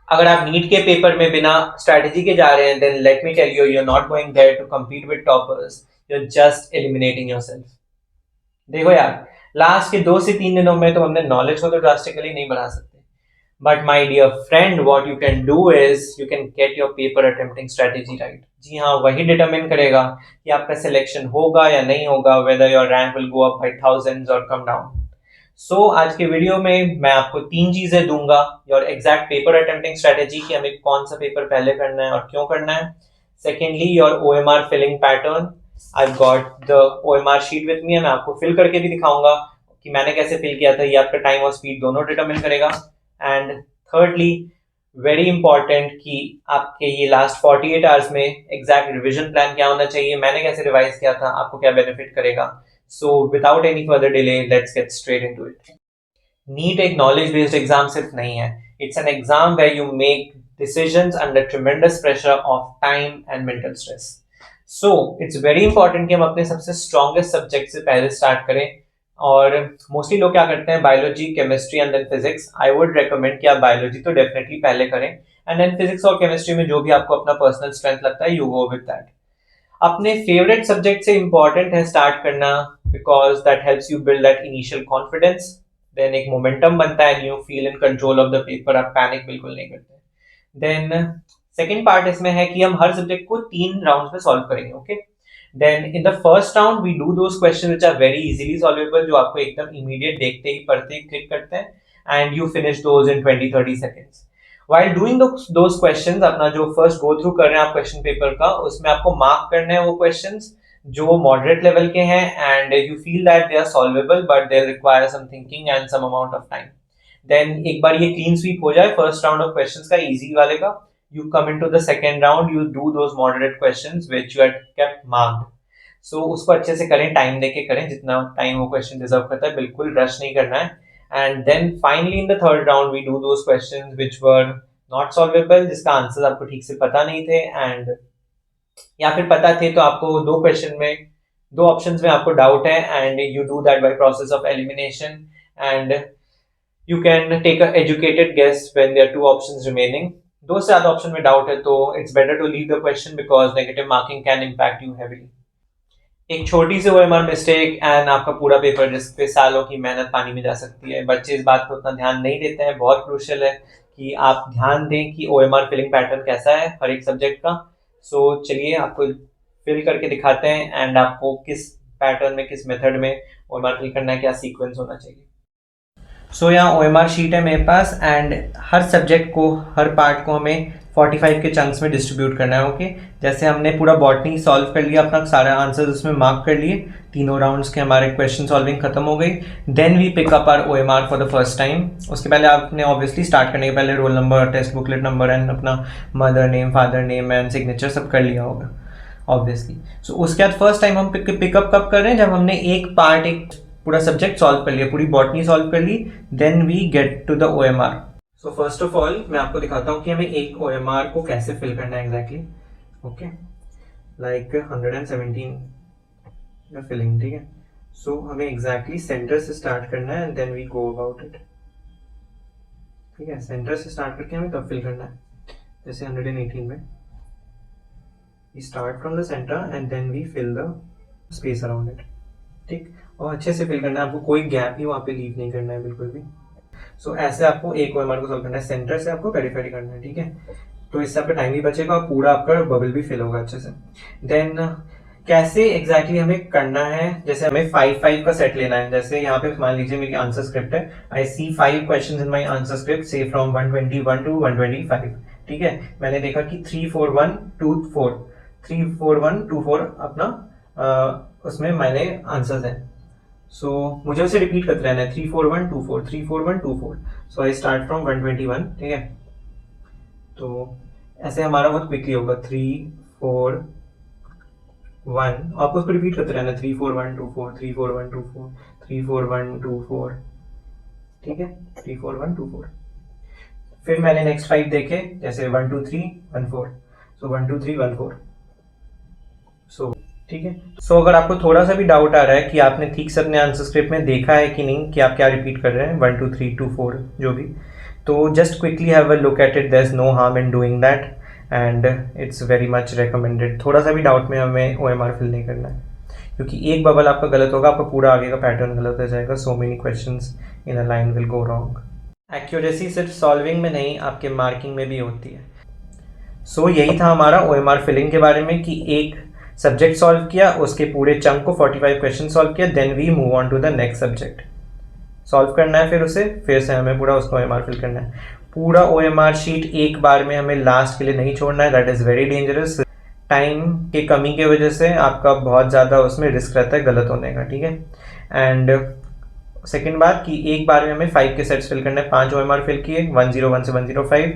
अगर आप नीट के पेपर में बिना स्ट्रैटेजी के जा रहे हैं, then let me tell you, you are not going there to compete with toppers, you're just eliminating yourself. देखो यार, लास्ट के 2 से 3 दिनों में तो हमने नॉलेज को तो ड्रास्टिकली नहीं बढ़ा सकते, but my dear friend, what you can do is you can get your paper attempting strategy right. जी हाँ, वही डिटरमिन करेगा कि आपका सिलेक्शन होगा या नहीं होगा, whether your rank will go up by thousands और कम डाउन. सो आज के वीडियो में मैं आपको 3 चीजें दूंगा your exact paper attempting strategy, कि हमें कौन सा पेपर पहले करना है और क्यों करना है. Secondly, your OMR filling pattern. I got the OMR sheet with me, मैं आपको फिल करके भी दिखाऊंगा कि मैंने कैसे फिल किया था. ये आपका टाइम और स्पीड दोनों डिटरमिन करेगा. एंड थर्डली, वेरी इंपॉर्टेंट, कि आपके ये लास्ट 48 आवर्स में एग्जैक्ट रिविजन प्लान क्या होना चाहिए, मैंने कैसे रिवाइज किया था, आपको क्या बेनिफिट करेगा. So without any further delay, let's get straight into it. NEET एक नॉलेज बेस्ड एग्जाम सिर्फ नहीं है. It's an exam where you make decisions under tremendous pressure of time and mental stress. So it's very important कि हम अपने सबसे strongest subject से पहले स्टार्ट करें. और मोस्टली लोग क्या करते हैं, biology, chemistry and then physics. I would recommend कि आप बायोलॉजी तो डेफिनेटली पहले करें, एंड देन फिजिक्स और केमिस्ट्री में जो भी आपको अपना पर्सनल स्ट्रेंथ लगता है, यू गो विद दैट. अपने फेवरेट सब्जेक्ट से इंपॉर्टेंट है स्टार्ट करना, because that helps you build that initial confidence. Then एक मोमेंटम बनता है, you feel in control of the paper, आप पैनिक बिल्कुल नहीं करते. देन सेकेंड पार्ट इसमें है कि हम हर सब्जेक्ट को 3 राउंड में सॉल्व करेंगे. Okay, then in the first round we do those question which are very easily solvable, जो आपको एकदम इमीडिएट देखते ही पढ़ते ही क्लिक करते हैं, and you finish those in 20-30 seconds. while doing those questions, अपना जो फर्स्ट गो थ्रू कर रहे हैं आप क्वेश्चन पेपर का, उसमें आपको मार्क करने हैं वो क्वेश्चंस जो मॉडरेट लेवल के हैं, and you feel that they are solvable but they require some thinking and some amount of time. Then एक बार ये क्लीन स्वीप हो जाए फर्स्ट राउंड ऑफ क्वेश्चंस का, इजी वाले का, you come into the second round, you do those moderate questions which you had kept marked. So उसको अच्छे से करें, टाइम देके करें, जितना टाइम वो क्वेश्चन डिजर्व करता है, बिल्कुल रश नहीं करना है. And then finally in the third round we do those questions which were not solvable, जिसका आंसर आपको ठीक से पता नहीं थे, एंड या फिर पता थे तो आपको दो ऑप्शंस में आपको डाउट है, and you do that by process of elimination, and you can take a educated guess when there are 2 options remaining. 2 से ज्यादा ऑप्शन में डाउट है तो it's better to leave the question, because negative marking can impact you heavily. एक छोटी सी OMR mistake and आपका पूरा paper जिस पे सालों की मेहनत पानी में जा सकती है. बच्चे इस बात पर उतना ध्यान नहीं देते हैं. बहुत क्रूशियल है कि आप ध्यान दें कि OMR फिलिंग पैटर्न कैसा है हर एक सब्जेक्ट का. सो चलिए आपको फिल करके दिखाते हैं, एंड आपको किस पैटर्न में, किस मेथड में OMR फिल करना है, क्या सीक्वेंस होना चाहिए. सो यहाँ OMR शीट है मेरे पास, एंड हर सब्जेक्ट को, हर पार्ट को हमें 45 के चंक्स में डिस्ट्रीब्यूट करना है. ओके, जैसे हमने पूरा बॉटनी सॉल्व कर लिया, अपना सारा आंसर्स उसमें मार्क कर लिए, तीनों राउंड्स के हमारे क्वेश्चन सॉल्विंग खत्म हो गई. Then we pick up our OMR for the first time. उसके पहले आपने ऑब्वियसली स्टार्ट करने के पहले roll number, test booklet number and अपना mother name, father name and signature सब कर लिया होगा ऑब्वियसली. सो उसके बाद फर्स्ट टाइम हम पिकअप कब कर रहे हैं, जब हमने एक पूरा सब्जेक्ट सॉल्व कर लिया, पूरी बॉटनी सॉल्व कर ली, then we get to the OMR. So first of all मैं आपको दिखाता हूँ कि हमें एक OMR को कैसे फिल करना है एग्जैक्टली. ओके, लाइक 117 फिलिंग, ठीक है. सो हमें एग्जैक्टली सेंटर से स्टार्ट करना है, and then we go about it. ठीक है, सेंटर से स्टार्ट करके हमें तब फिल करना है. जैसे 118 में we start from the centre and then we fill the space around it. ठीक, और अच्छे से फिल करना है आपको, कोई गैप ही वहाँ पे लीव नहीं करना है बिल्कुल भी. सो ऐसे आपको एक OMR को सॉल्व करना है, सेंटर से आपको पेरिफेरी करना है. ठीक है, तो इससे आपका टाइम भी बचेगा और पूरा आपका बबल भी फिल होगा अच्छे से. देन कैसे एग्जैक्टली हमें करना है, जैसे हमें 5-5 का सेट लेना है. जैसे यहाँ पे मान लीजिए मेरी आंसर स्क्रिप्ट है, आई सी 5 questions in my answer script, से फ्रॉम 121 टू 125. ठीक है, मैंने देखा कि 34124 अपना उसमें मैंने आंसर्स हैं. सो मुझे उसे रिपीट करते रहना है, 34124. सो आई स्टार्ट फ्रॉम 121. ठीक है, तो ऐसे हमारा बहुत क्विकली होगा, 341. आपको उसको रिपीट करते रहना है, 34124, 34124, 34124. ठीक है, 34124. फिर मैंने नेक्स्ट 5 देखे, जैसे 12314. सो 12314. सो ठीक है. सो अगर आपको थोड़ा सा भी डाउट आ रहा है कि आपने ठीक से अपने आंसर स्क्रिप्ट में देखा है कि नहीं, कि आप क्या रिपीट कर रहे हैं, 1 2 3 2 4 जो भी, तो just quickly have a look at it, there is no harm in doing that and it's very much recommended. थोड़ा सा भी डाउट में हमें OMR फिल नहीं करना है, क्योंकि एक बबल आपका गलत होगा, आपका पूरा आगे का पैटर्न गलत हो जाएगा। So many questions in a line will go wrong. Accuracy सिर्फ सॉल्विंग में नहीं, आपके मार्किंग में भी होती है। सो यही था हमारा OMR फिलिंग के बारे में, कि एक सब्जेक्ट सॉल्व किया, उसके पूरे चंक को 45 क्वेश्चन सॉल्व किया, then we move on to the next subject. Solve करना है फिर से हमें पूरा उसका OMR फिल करना है। पूरा OMR शीट एक बार में हमें लास्ट के लिए नहीं छोड़ना है, that is very dangerous. Time की कमी की वजह से आपका बहुत ज़्यादा उसमें रिस्क रहता है गलत होने का, ठीक है। एंड सेकेंड बात कि एक बार में हमें 5 के सेट्स फिल करना है। 5 OMR फिल किए 101 से 105,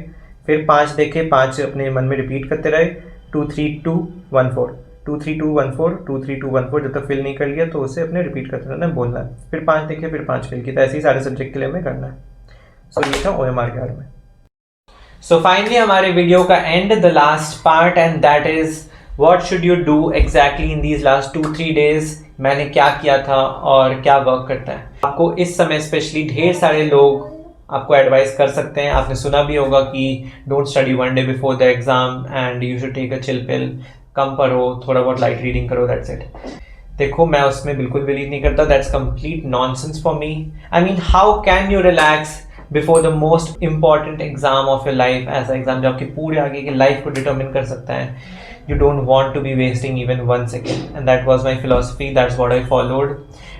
फिर 5 देखे, 5 अपने मन में रिपीट करते रहे, 2 3 2 1 4 2 3 2 1 4 2 3 2 1 4। जब तक फिल नहीं कर लिया तो उसे अपने रिपीट करते रहना, बोलना है। फिर 5 देखे, फिर 5 फिल किए, तो ऐसे ही सारे सब्जेक्ट के लिए हमें करना है। सो ये था OMR के बारे में। सो फाइनली हमारे वीडियो का and, the last part, and that is what should you do exactly in these last 2-3 days. मैंने क्या किया था और क्या वर्क करता है। आपको इस समय स्पेशली ढेर सारे लोग आपको एडवाइस कर सकते हैं। आपने सुना भी होगा कि don't study 1 day before the exam and you should take a chill pill, कम पढ़ो, थोड़ा बहुत लाइट रीडिंग करो, दैट्स इट। देखो, मैं उसमें बिल्कुल बिलीव नहीं करता, that's complete nonsense for me. I mean, how can you relax before the most important exam of your life, ऐसा एग्जाम जो आपकी पूरे आगे की लाइफ को डिटर्मिन कर सकता है। You don't want to be wasting even 1 second, and that was my philosophy, that's what I followed.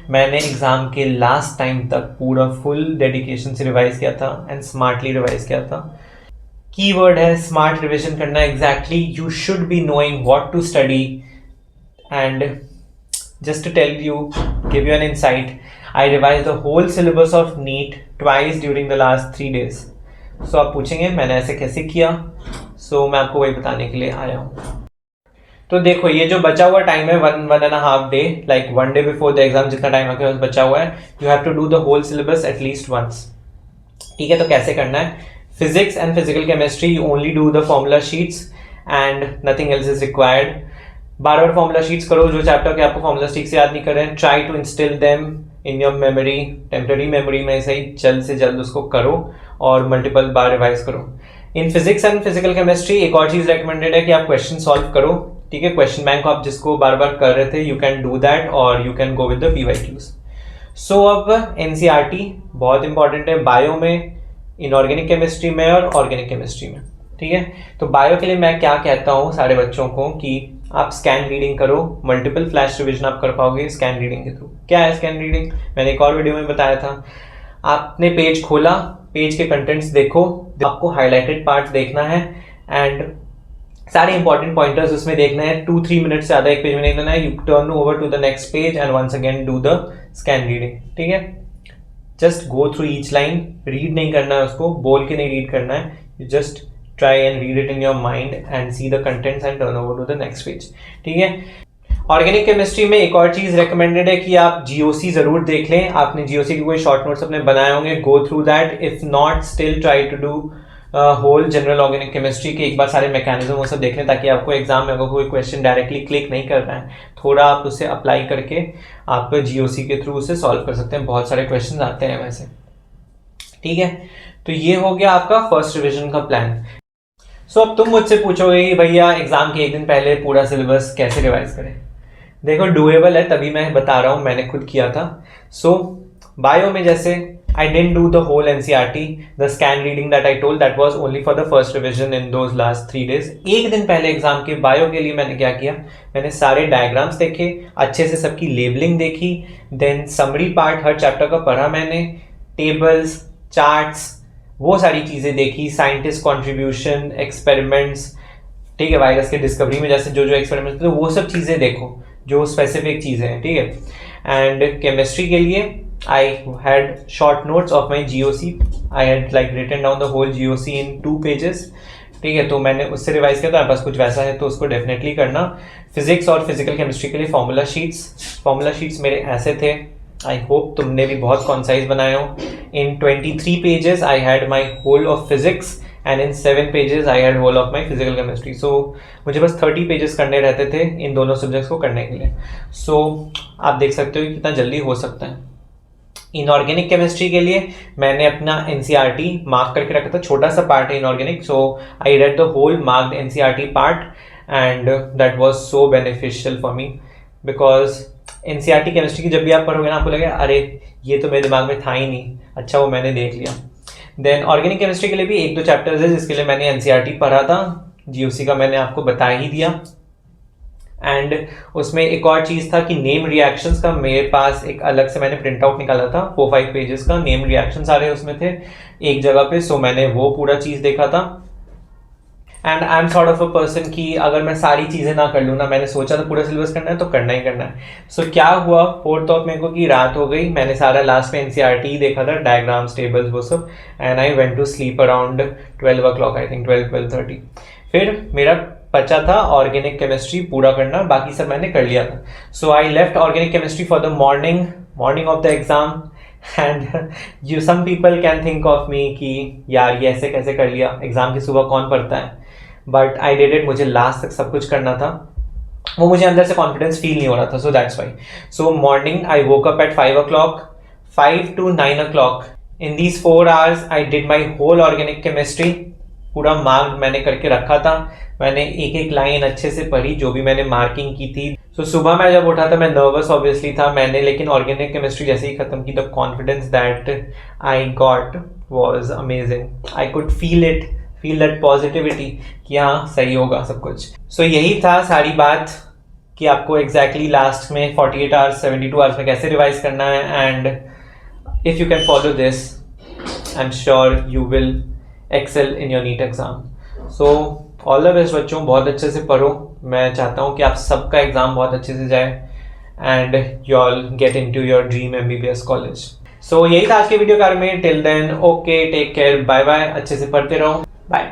मैंने एग्ज़ाम के लास्ट टाइम तक पूरा फुल डेडिकेशन से रिवाइज किया था एंड स्मार्टली रिवाइज किया था। कीवर्ड है स्मार्ट रिविजन करना। Exactly, you should be knowing what to study. And just to tell you, give you an insight, I revised the whole syllabus of NEET twice during the last 3 days. So आप पूछेंगे मैंने ऐसे कैसे किया, so मैं आपको वही बताने के लिए आया हूँ। तो देखो, ये जो बचा हुआ टाइम है 1.5 day, like 1 day before the exam जितना टाइम आपके पास बचा हुआ है, you have to do the whole syllabus at least once, ठीक है। तो कैसे करना है? Physics and physical chemistry, you only do the formula sheets and nothing else is required. बार बार फॉर्मूला शीट्स करो, जो चैप्टर के आपको फॉर्मूला ठीक से याद नहीं कर रहे हैं, try to instil them in your memory, temporary memory में से ही जल्द से जल्द उसको करो और मल्टीपल बार रिवाइज करो। In physics and physical chemistry एक और चीज रेकमेंडेड है कि आप क्वेश्चन सॉल्व करो, ठीक है। क्वेश्चन बैंक आप जिसको बार बार कर रहे थे, यू कैन डू दैट और you can go with the PYQs। सो अब NCERT बहुत इंपॉर्टेंट है बायो में, इनऑर्गेनिक केमिस्ट्री में और ऑर्गेनिक केमिस्ट्री में, ठीक है। तो बायो के लिए मैं क्या कहता हूँ सारे बच्चों को कि आप स्कैन रीडिंग करो, मल्टीपल फ्लैश रिविजन आप कर पाओगे स्कैन रीडिंग के थ्रू। क्या है स्कैन रीडिंग? मैंने एक और वीडियो में बताया था। आपने पेज खोला, पेज के कंटेंट्स देखो, आपको हाईलाइटेड पार्ट्स देखना है एंड सारे इंपॉर्टेंट पॉइंटर्स उसमें देखना है। 2-3 मिनट से ज़्यादा एक पेज में नहीं लेना है। You turn over to the next page and once again do the scan reading, ठीक है। Just go through each line, read नहीं करना है उसको, बोल के नहीं रीड करना है, you just try and read it in your mind and see the contents and turn over to the next page, ठीक है। ऑर्गेनिक केमिस्ट्री में एक और चीज रेकमेंडेड है कि आप GOC जरूर देख लें। आपने GOC के कोई शॉर्ट नोट्स अपने बनाए होंगे, go through that. If not, still try to do whole general organic chemistry के एक बार सारे मैकेनिज्म वो सब देख लें, ताकि आपको एग्जाम में अगर कोई क्वेश्चन डायरेक्टली क्लिक नहीं कर रहा है, थोड़ा आप उसे अप्लाई करके आप GOC के थ्रू उसे सॉल्व कर सकते हैं। बहुत सारे क्वेश्चन आते हैं वैसे, ठीक है। तो ये हो गया आपका फर्स्ट रिविजन का प्लान। सो अब तुम मुझसे पूछोगे कि भैया एग्जाम के एक दिन पहले पूरा सिलेबस कैसे रिवाइज करें। देखो, डूएबल है, तभी मैं बता रहा हूँ, मैंने खुद किया था। सो बायो में जैसे I didn't do the whole NCERT, the scan reading that I told, that was only for the first revision in those last 3 days. एक दिन पहले एग्जाम के बायो के लिए मैंने क्या किया, मैंने सारे डायग्राम्स देखे, अच्छे से सबकी लेबलिंग देखी, देन समरी पार्ट हर चैप्टर का पढ़ा मैंने, टेबल्स, चार्ट्स, वो सारी चीज़ें देखी, साइंटिस्ट कॉन्ट्रीब्यूशन, एक्सपेरिमेंट्स, ठीक है। वायरस के डिस्कवरी में जैसे जो जो एक्सपेरिमेंट्स थे, वो सब चीज़ें देखो जो स्पेसिफिक चीज़ें हैं, ठीक है। एंड केमिस्ट्री के लिए I had short notes of my GOC. I had like written down the whole GOC in 2 pages, ठीक है। तो मैंने उससे रिवाइज किया, तो आपके पास कुछ वैसा है तो उसको डेफिनेटली करना। फिजिक्स और फिजिकल केमिस्ट्री के लिए फॉर्मूला शीट्स मेरे ऐसे थे। आई होप तुमने भी बहुत कॉन्साइज बनाए हो। In 23 pages I had my whole of physics and in 7 pages I had whole of my physical chemistry. So मुझे बस 30 पेजेस करने रहते थे इन दोनों सब्जेक्ट्स को करने के लिए। सो आप देख सकते हो कि कितना जल्दी हो सकता है। इनऑर्गेनिक केमिस्ट्री के लिए मैंने अपना एनसीईआरटी मार्क करके रखा था, छोटा सा पार्ट है inorganic, so I read the whole marked NCERT part and that was so beneficial for me, because NCERT chemistry की जब भी आप पढ़ोगे ना आपको लगेगा अरे ये तो मेरे दिमाग में था ही नहीं, अच्छा वो मैंने देख लिया। देन ऑर्गेनिक केमिस्ट्री के लिए भी 1-2 चैप्टर्स है जिसके लिए मैंने एनसीईआरटी पढ़ा था, जीओसी का मैंने आपको बता ही दिया। एंड उसमें एक और चीज़ था कि नेम रिएक्शंस का मेरे पास एक अलग से मैंने प्रिंट आउट निकाला था, 4-5 पेजेस का नेम रिएक्शन सारे उसमें थे एक जगह पे, सो मैंने वो पूरा चीज़ देखा था। And I am sort of a person कि अगर मैं सारी चीज़ें ना कर लूँ ना, मैंने सोचा था पूरा सिलेबस करना है तो करना ही करना है। सो क्या हुआ 4th ऑफ मेरे को कि रात हो गई, मैंने सारा लास्ट में एनसीईआरटी देखा था, डायग्राम्स टेबल्स वो सब, and I went to sleep around 12 o'clock I think 12-12:30। फिर मेरा बचा था ऑर्गेनिक केमिस्ट्री पूरा करना, बाकी सब मैंने कर लिया था। So I left organic chemistry for the morning of the exam and you some people can think of me कि यार ये ऐसे कैसे कर लिया, एग्जाम की सुबह कौन पढ़ता है, बट आई डिड इट, मुझे लास्ट तक सब कुछ करना था, वो मुझे अंदर से कॉन्फिडेंस फील नहीं हो रहा था, so that's why. So morning I woke up at 5 o'clock, 5 to 9 o'clock, in these 4 hours I did my whole organic chemistry, पूरा मार्क मैंने करके रखा था, मैंने एक एक लाइन अच्छे से पढ़ी जो भी मैंने मार्किंग की थी। सो सुबह मैं जब उठा था मैं नर्वस ऑब्वियसली था, मैंने लेकिन ऑर्गेनिक केमिस्ट्री जैसे ही खत्म की the confidence that I got was amazing, I could feel that positivity कि हाँ सही होगा सब कुछ। सो यही था सारी बात कि आपको एग्जैक्टली लास्ट में 48 hours 72 hours में कैसे रिवाइज करना है, and if you can follow this I am sure you will excel in your NEET exam. So all the best बच्चों, बहुत अच्छे से पढ़ो, मैं चाहता हूँ कि आप सबका एग्जाम बहुत अच्छे से जाए and you all get into your dream MBBS college. So यही था आज के वीडियो कार में, till then okay take care, bye bye, अच्छे से पढ़ते रहो, बाय।